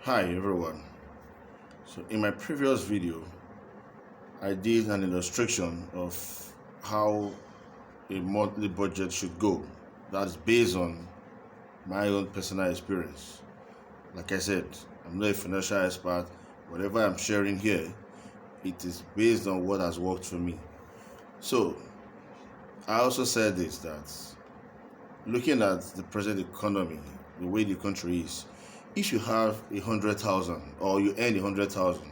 Hi everyone. So in my previous video I did an illustration of how a monthly budget should go. That's based on my own personal experience. Like I said, I'm not a financial expert. Whatever I'm sharing here, it is based on what has worked for me. So I also said this, that looking at the present economy, the way the country is, if you have 100,000 or you earn 100,000,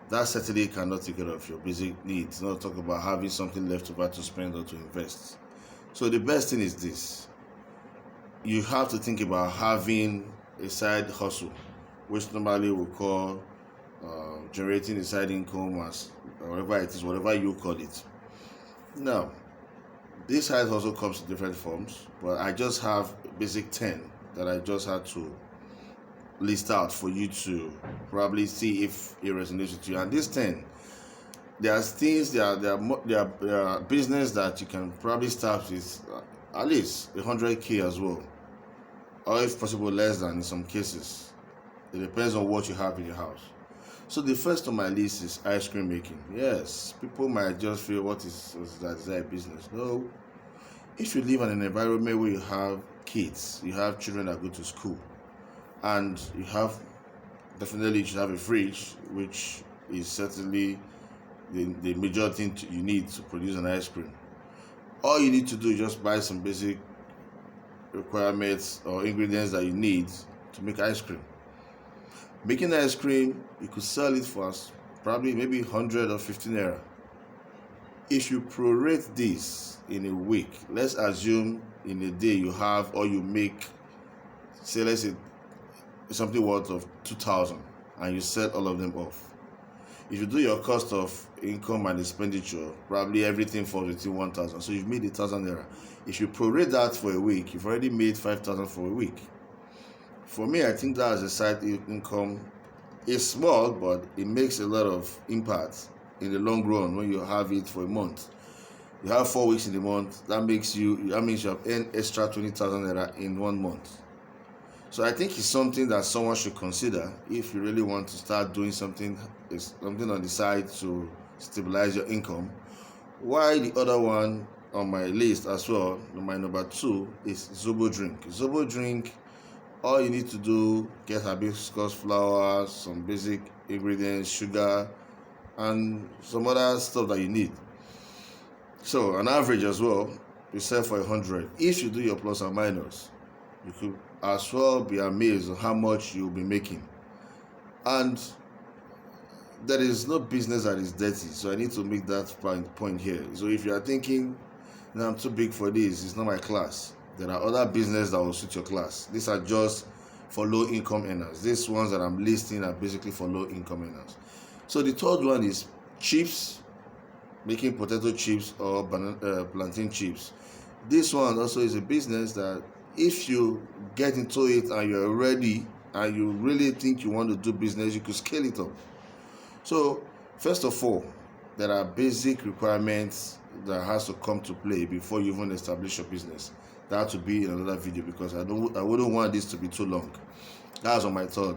that certainly cannot take care of your basic needs, not talk about having something left over to spend or to invest. So the best thing is this: you have to think about having a side hustle, which normally we call generating a side income, as whatever it is, whatever you call it. Now, this side hustle comes in different forms, but I just have basic 10 that I just had to list out for you to probably see if it resonates with you. And these 10, there are things, there are business that you can probably start with at least 100k as well, or if possible less than in some cases. It depends on what you have in your house. So the first on my list is ice cream making. Yes, people might just feel, what is that? Is that a business? No. If you live in an environment where you have kids, you have children that go to school, and you have, definitely you should have a fridge, which is certainly the major thing you need to produce an ice cream. All you need to do is just buy some basic requirements or ingredients that you need to make ice cream. Making ice cream, you could sell it for probably maybe 100 or 15 naira. If you prorate this in a week, let's assume in a day you have, or you make, say, let's say something worth of 2,000, and you set all of them off. If you do your cost of income and expenditure, probably everything falls within 1,000. So you've made 1,000 naira. If you prorate that for a week, you've already made 5,000 for a week. For me, I think that as a side income, it's small, but it makes a lot of impact in the long run when you have it for a month. You have 4 weeks in the month, that means you have earned extra 20,000 naira in 1 month. So I think it's something that someone should consider if you really want to start doing something on the side to stabilize your income. While the other one on my list as well, my number 2, is Zobo drink. Zobo drink, all you need to do, get hibiscus flower, some basic ingredients, sugar, and some other stuff that you need. So an average as well, you sell for 100. If you do your plus and minus, you could as well be amazed at how much you'll be making. And there is no business that is dirty, so I need to make that point here. So if you are thinking, no, I'm too big for this, it's not my class, there are other businesses that will suit your class. These are just for low income earners. These ones that I'm listing are basically for low income earners. So the third one is chips, making potato chips or plantain chips. This one also is a business that if you get into it and you're ready and you really think you want to do business, you could scale it up. So first of all, there are basic requirements that has to come to play before you even establish your business. That would be in another video, because I wouldn't want this to be too long. That's on my third.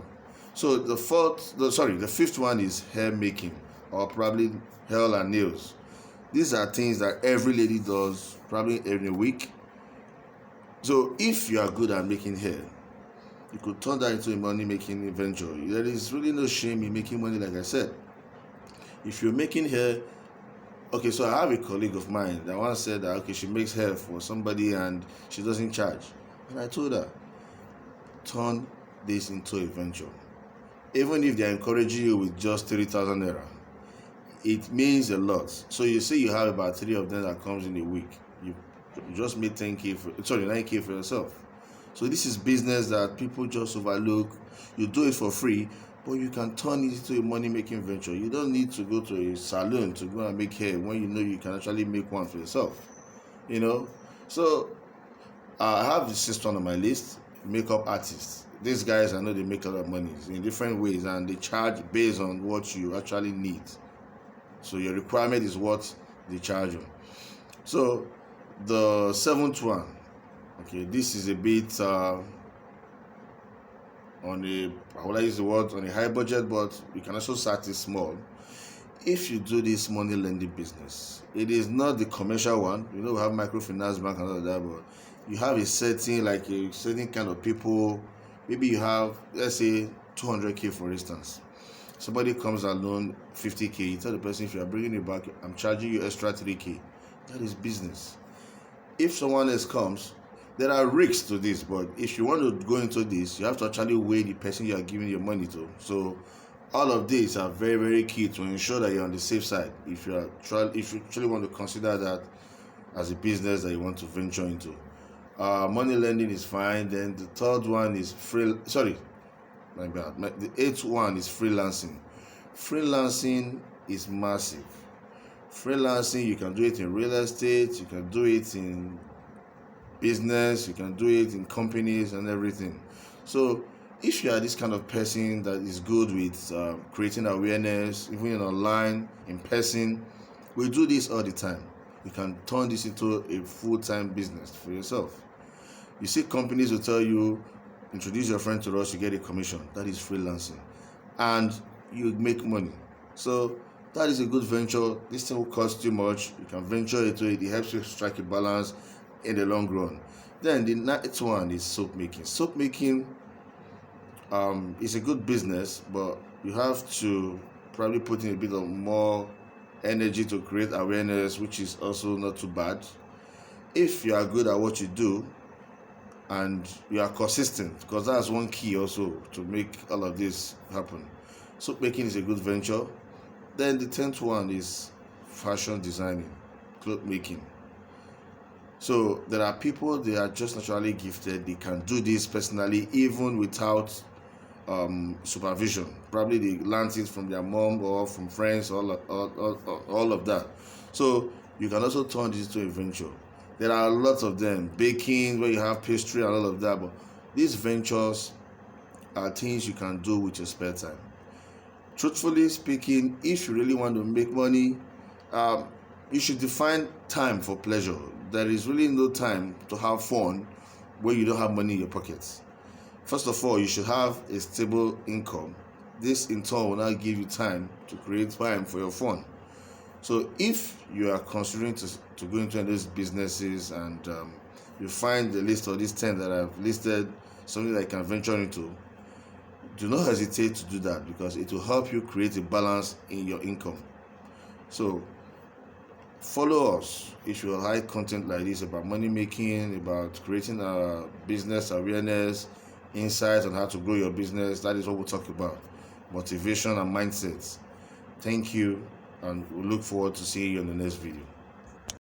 So the fifth one is hair making, or probably hair and nails. These are things that every lady does probably every week. So if you are good at making hair, you could turn that into a money making venture. There is really no shame in making money, like I said. If you're making hair, okay, so I have a colleague of mine that once said that, okay, she makes hair for somebody and she doesn't charge. And I told her, turn this into a venture. Even if they're encouraging you with just 3,000 naira, it means a lot. So you say you have about 3 of them that comes in a week. You just made 9k for yourself. So this is business that people just overlook. You do it for free, but you can turn it into a money-making venture. You don't need to go to a salon to go and make hair when you know you can actually make one for yourself. So I have the sixth one on my list: makeup artists. These guys, I know they make a lot of money in different ways, and they charge based on what you actually need. So your requirement is what they charge you. So the seventh one, okay, this is a bit on a, I would like to use the word, on a high budget, but you can also start it small. If you do this money lending business, it is not the commercial one. We have microfinance bank and all of that, but you have a certain kind of people. Maybe you have, let's say, 200k for instance. Somebody comes and loan 50k. You tell the person, if you are bringing it back, I'm charging you extra 3k. That is business. If someone else comes, there are risks to this, but if you want to go into this, you have to actually weigh the person you are giving your money to. So all of these are very, very key to ensure that you're on the safe side if you actually want to consider that as a business that you want to venture into. Money lending is fine. Then the third one is the eighth one is freelancing. Freelancing is massive. Freelancing, you can do it in real estate, you can do it in business, you can do it in companies and everything. So if you are this kind of person that is good with creating awareness, even online, in person, we do this all the time. You can turn this into a full-time business for yourself. You see, companies will tell you, introduce your friend to us, you get a commission. That is freelancing. And you make money. So that is a good venture. This thing will cost you much. You can venture into it. It helps you strike a balance in the long run. Then the next one is soap making. Soap making is a good business, but you have to probably put in a bit of more energy to create awareness, which is also not too bad. If you are good at what you do and you are consistent, because that's one key also to make all of this happen. Soap making is a good venture. Then the 10th one is fashion designing, cloth making. So there are people, they are just naturally gifted. They can do this personally, even without supervision. Probably they learned it from their mom or from friends, all of that. So you can also turn this into a venture. There are lots of them. Baking, where you have pastry and all of that. But these ventures are things you can do with your spare time. Truthfully speaking, if you really want to make money, you should define time for pleasure. There is really no time to have fun when you don't have money in your pockets. First of all, you should have a stable income. This in turn will now give you time to create time for your fun. So if you are considering to go into those businesses and you find the list of these 10 that I've listed, something that you can venture into, do not hesitate to do that, because it will help you create a balance in your income. So follow us if you like content like this about money making, about creating a business awareness, insights on how to grow your business. That is what we'll talk about. Motivation and mindset. Thank you, and we look forward to seeing you in the next video.